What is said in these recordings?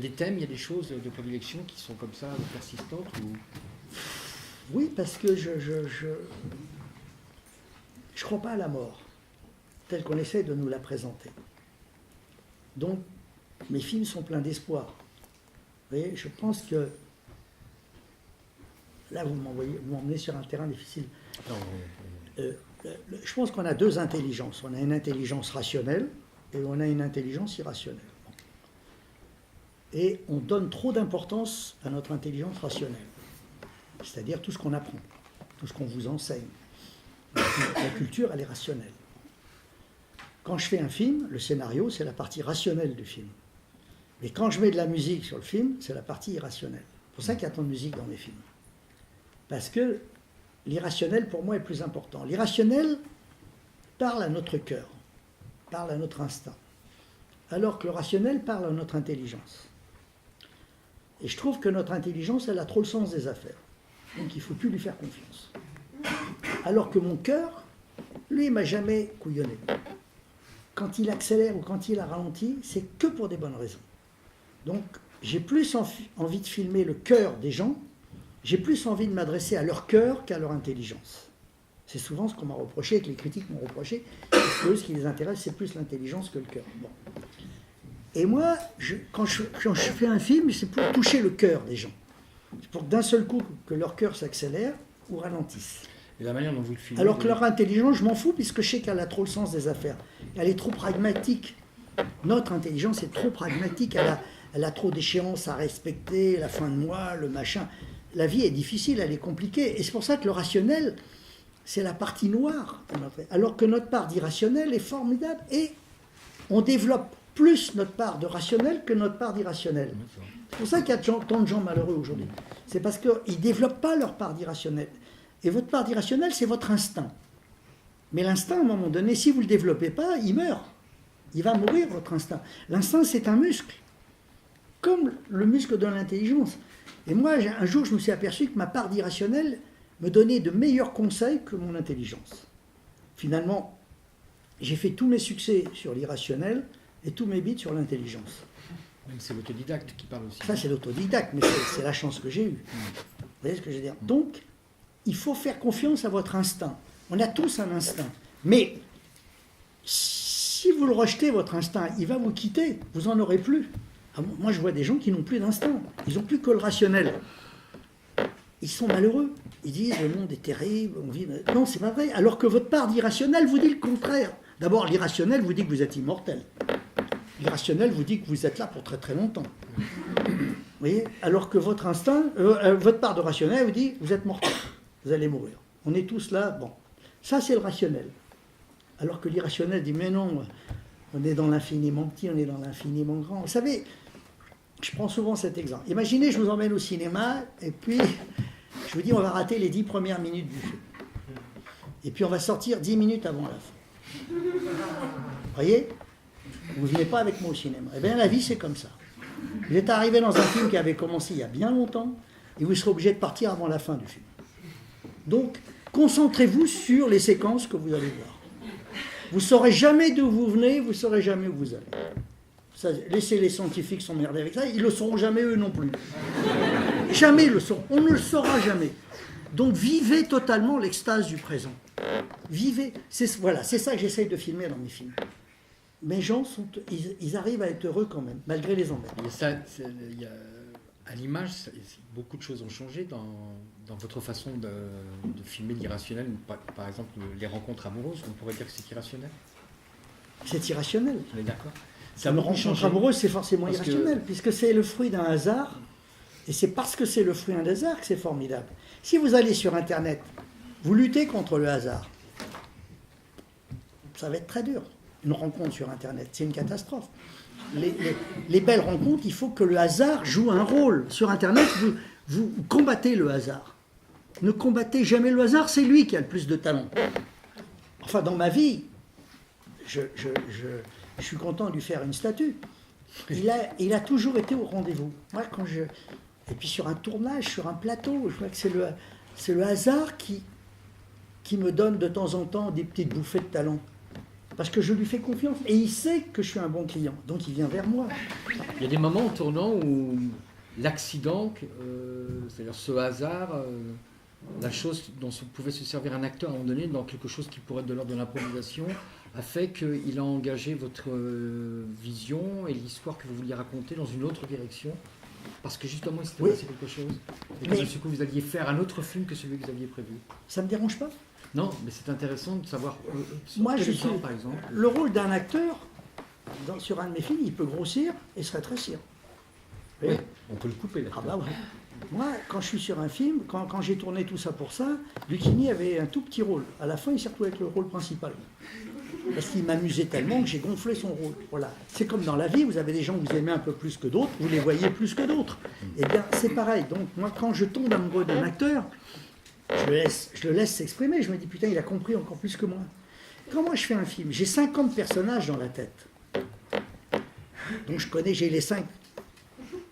des thèmes, il y a des choses de prédilection qui sont comme ça, persistantes ou... Oui, parce que je crois pas à la mort, telle qu'on essaie de nous la présenter. Donc, mes films sont pleins d'espoir. Vous voyez, je pense que... Là, vous m'emmenez sur un terrain difficile. Non, Je pense qu'on a deux intelligences. On a une intelligence rationnelle et on a une intelligence irrationnelle. Et on donne trop d'importance à notre intelligence rationnelle. C'est-à-dire tout ce qu'on apprend, tout ce qu'on vous enseigne. La culture, elle est rationnelle. Quand je fais un film, le scénario, c'est la partie rationnelle du film. Et quand je mets de la musique sur le film, c'est la partie irrationnelle. C'est pour ça qu'il y a tant de musique dans mes films. Parce que l'irrationnel, pour moi, est plus important. L'irrationnel parle à notre cœur, parle à notre instinct, alors que le rationnel parle à notre intelligence. Et je trouve que notre intelligence, elle a trop le sens des affaires. Donc il ne faut plus lui faire confiance. Alors que mon cœur, lui, il ne m'a jamais couillonné. Quand il accélère ou quand il a ralenti, c'est que pour des bonnes raisons. Donc j'ai plus envie de filmer le cœur des gens, j'ai plus envie de m'adresser à leur cœur qu'à leur intelligence. C'est souvent ce qu'on m'a reproché, que les critiques m'ont reproché, parce que ce qui les intéresse, c'est plus l'intelligence que le cœur. Bon. Et moi, quand je fais un film, c'est pour toucher le cœur des gens. C'est pour que d'un seul coup, que leur cœur s'accélère ou ralentisse. Et la manière dont vous le filmez... Alors que leur intelligence, je m'en fous, puisque je sais qu'elle a trop le sens des affaires. Elle est trop pragmatique. Notre intelligence est trop pragmatique. Elle a trop d'échéances à respecter, la fin de mois, le machin. La vie est difficile, elle est compliquée. Et c'est pour ça que le rationnel, c'est la partie noire. Alors que notre part d'irrationnel est formidable. Et on développe plus notre part de rationnel que notre part d'irrationnel. C'est pour ça qu'il y a tant de gens malheureux aujourd'hui. C'est parce qu'ils ne développent pas leur part d'irrationnel. Et votre part d'irrationnel, c'est votre instinct. Mais l'instinct, à un moment donné, si vous ne le développez pas, il meurt. Il va mourir, votre instinct. L'instinct, c'est un muscle. Comme le muscle de l'intelligence. Et moi, un jour, je me suis aperçu que ma part d'irrationnel me donnait de meilleurs conseils que mon intelligence. Finalement, j'ai fait tous mes succès sur l'irrationnel et tous mes bits sur l'intelligence. Même c'est l'autodidacte qui parle aussi. Ça, c'est l'autodidacte, mais c'est la chance que j'ai eue. Vous voyez ce que je veux dire? Donc, il faut faire confiance à votre instinct. On a tous un instinct. Mais si vous le rejetez, votre instinct, il va vous quitter. Vous n'en aurez plus. Moi, je vois des gens qui n'ont plus d'instinct. Ils n'ont plus que le rationnel. Ils sont malheureux. Ils disent, le monde est terrible, on vit... Non, c'est pas vrai. Alors que votre part d'irrationnel vous dit le contraire. D'abord, l'irrationnel vous dit que vous êtes immortel. L'irrationnel vous dit que vous êtes là pour très très longtemps. Vous voyez? Alors que votre instinct, votre part de rationnel vous dit, vous êtes mortel, vous allez mourir. On est tous là, bon. Ça, c'est le rationnel. Alors que l'irrationnel dit, mais non, on est dans l'infiniment petit, on est dans l'infiniment grand. Vous savez, je prends souvent cet exemple. Imaginez, je vous emmène au cinéma, et puis je vous dis, on va rater les 10 premières minutes du film. Et puis on va sortir 10 minutes avant la fin. Vous voyez? Vous ne venez pas avec moi au cinéma. Eh bien, la vie, c'est comme ça. Vous êtes arrivé dans un film qui avait commencé il y a bien longtemps, et vous serez obligé de partir avant la fin du film. Donc, concentrez-vous sur les séquences que vous allez voir. Vous ne saurez jamais d'où vous venez, vous ne saurez jamais où vous allez. Ça, laissez les scientifiques s'emmerder avec ça, ils ne le sauront jamais eux non plus. Jamais ils le sauront, on ne le saura jamais. Donc vivez totalement l'extase du présent. Vivez, voilà, c'est ça que j'essaye de filmer dans mes films. Mes gens, ils arrivent à être heureux quand même, malgré les emmerdes. À l'image, beaucoup de choses ont changé dans votre façon de filmer l'irrationnel. Par exemple, les rencontres amoureuses, on pourrait dire que c'est irrationnel. C'est irrationnel. On est d'accord. Une rencontre amoureuse, c'est forcément irrationnel, puisque c'est le fruit d'un hasard, et c'est parce que c'est le fruit d'un hasard que c'est formidable. Si vous allez sur Internet, vous luttez contre le hasard, ça va être très dur. Une rencontre sur Internet, c'est une catastrophe. Les belles rencontres, il faut que le hasard joue un rôle. Sur Internet, vous combattez le hasard. Ne combattez jamais le hasard, c'est lui qui a le plus de talent. Enfin, dans ma vie, je suis content de lui faire une statue. Il a toujours été au rendez-vous. Moi, et puis sur un tournage, sur un plateau, je vois que c'est le hasard qui me donne de temps en temps des petites bouffées de talent. Parce que je lui fais confiance. Et il sait que je suis un bon client. Donc il vient vers moi. Il y a des moments en tournant où l'accident, c'est-à-dire ce hasard, la chose dont pouvait se servir un acteur à un moment donné, dans quelque chose qui pourrait être de l'ordre de l'improvisation, a fait qu'il a engagé votre vision et l'histoire que vous vouliez raconter dans une autre direction. Parce que justement, il s'était passé quelque chose. Et que du coup, vous alliez faire un autre film que celui que vous aviez prévu. Ça ne me dérange pas. Non, mais c'est intéressant de savoir. Moi, je suis, suis par exemple. Le rôle d'un acteur, sur un de mes films, il peut grossir et se rétrécir. Oui, on peut le couper là. Ah bah ouais. Moi, quand je suis sur un film, quand j'ai tourné tout ça pour ça, Lucchini avait un tout petit rôle. À la fin, il s'est retrouvé avec le rôle principal. Parce qu'il m'amusait tellement que j'ai gonflé son rôle. Voilà. C'est comme dans la vie, vous avez des gens que vous aimez un peu plus que d'autres, vous les voyez plus que d'autres. Eh bien, c'est pareil. Donc, moi, quand je tombe amoureux d'un acteur, je le laisse s'exprimer. Je me dis, putain, il a compris encore plus que moi. Quand moi, je fais un film, j'ai 50 personnages dans la tête. Donc, j'ai les 5.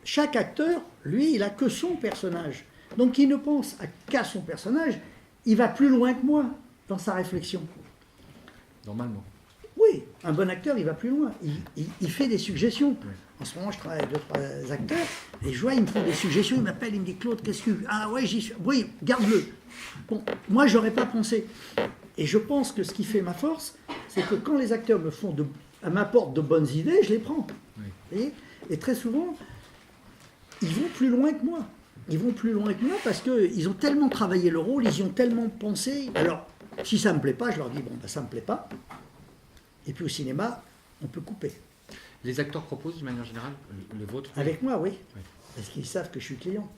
Chaque acteur, lui, il a que son personnage. Donc, il ne pense qu'à son personnage. Il va plus loin que moi dans sa réflexion. Normalement. Oui, un bon acteur, il va plus loin. Il fait des suggestions. Oui. En ce moment, je travaille avec 2-3 acteurs, et je vois, ils me font des suggestions, ils m'appellent, ils me disent, Claude, qu'est-ce que... Ah ouais, j'y suis... Oui, garde-le. Bon, moi, je n'aurais pas pensé. Et je pense que ce qui fait ma force, c'est que quand les acteurs m'apportent de bonnes idées, je les prends. Oui. Et très souvent, ils vont plus loin que moi. Ils vont plus loin que moi parce qu'ils ont tellement travaillé le rôle, ils y ont tellement pensé. Alors, si ça ne me plaît pas, je leur dis, bon, ben, ça ne me plaît pas. Et puis au cinéma, on peut couper. Les acteurs proposent d'une manière générale, le vôtre? Avec moi, oui. Parce qu'ils savent que je suis client.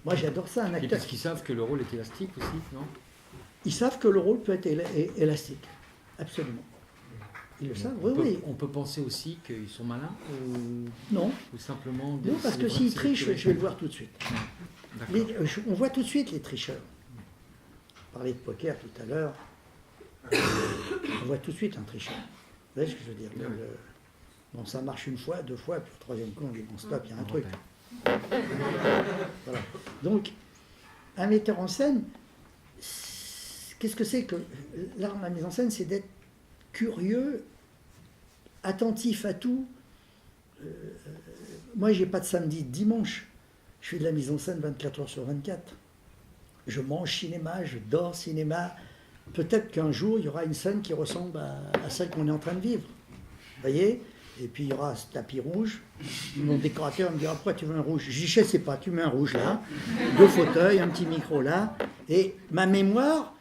Moi, j'adore ça, un acteur. Et parce qu'ils savent que le rôle est élastique aussi, non? Ils savent que le rôle peut être élastique. Absolument. Ils le savent, oui. On peut penser aussi qu'ils sont malins non. Ou simplement... Non, parce que s'ils trichent, je vais le voir tout de suite. On voit tout de suite les tricheurs. On parlait de poker tout à l'heure. On voit tout de suite un tricheur. Vous voyez ce que je veux dire? Bon, ça marche une fois, 2 fois, puis le 3e coup, on dit, bon, stop, il y a un truc. Voilà. Donc, un metteur en scène, qu'est-ce que c'est que l'art de la mise en scène? C'est d'être curieux, attentif à tout. Moi, j'ai pas de samedi, de dimanche. Je fais de la mise en scène 24 heures sur 24. Je mange cinéma, je dors cinéma. Peut-être qu'un jour, il y aura une scène qui ressemble à celle qu'on est en train de vivre. Vous voyez? Et puis, il y aura ce tapis rouge. Mon décorateur me dira, pourquoi tu veux un rouge? Je dis, je sais pas, tu mets un rouge là, 2 fauteuils, un petit micro là. Et ma mémoire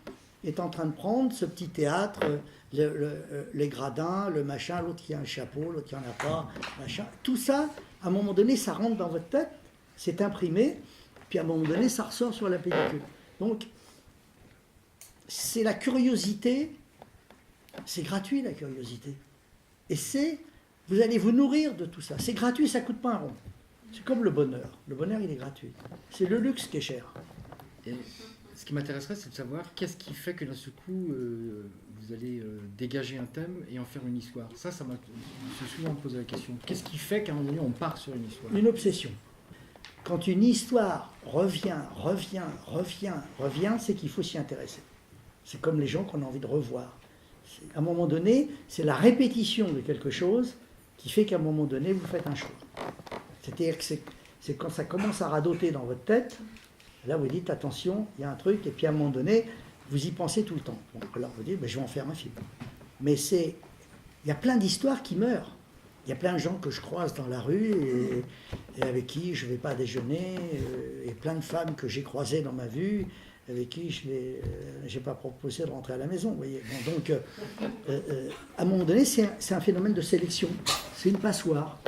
est en train de prendre ce petit théâtre, les gradins, le machin, l'autre qui a un chapeau, l'autre qui en a pas, machin. Tout ça, à un moment donné, ça rentre dans votre tête, c'est imprimé, puis à un moment donné, ça ressort sur la pellicule. Donc, c'est la curiosité, c'est gratuit la curiosité. Et vous allez vous nourrir de tout ça. C'est gratuit, ça ne coûte pas un rond. C'est comme le bonheur. Le bonheur, il est gratuit. C'est le luxe qui est cher. Et ce qui m'intéresserait, c'est de savoir qu'est-ce qui fait que d'un seul coup, vous allez dégager un thème et en faire une histoire. Ça m'a souvent posé la question. Qu'est-ce qui fait qu'à un moment donné, on part sur une histoire? Une obsession. Quand une histoire revient, c'est qu'il faut s'y intéresser. C'est comme les gens qu'on a envie de revoir. À un moment donné, c'est la répétition de quelque chose qui fait qu'à un moment donné, vous faites un choix. C'est-à-dire que c'est quand ça commence à radoter dans votre tête, là vous dites attention, il y a un truc, et puis à un moment donné, vous y pensez tout le temps. Bon, alors vous dites, je vais en faire un film. Mais il y a plein d'histoires qui meurent. Il y a plein de gens que je croise dans la rue et avec qui je ne vais pas déjeuner, et plein de femmes que j'ai croisées dans ma vie, avec qui je n'ai pas proposé de rentrer à la maison. Vous voyez. Bon, donc, à un moment donné, c'est un phénomène de sélection. C'est une passoire.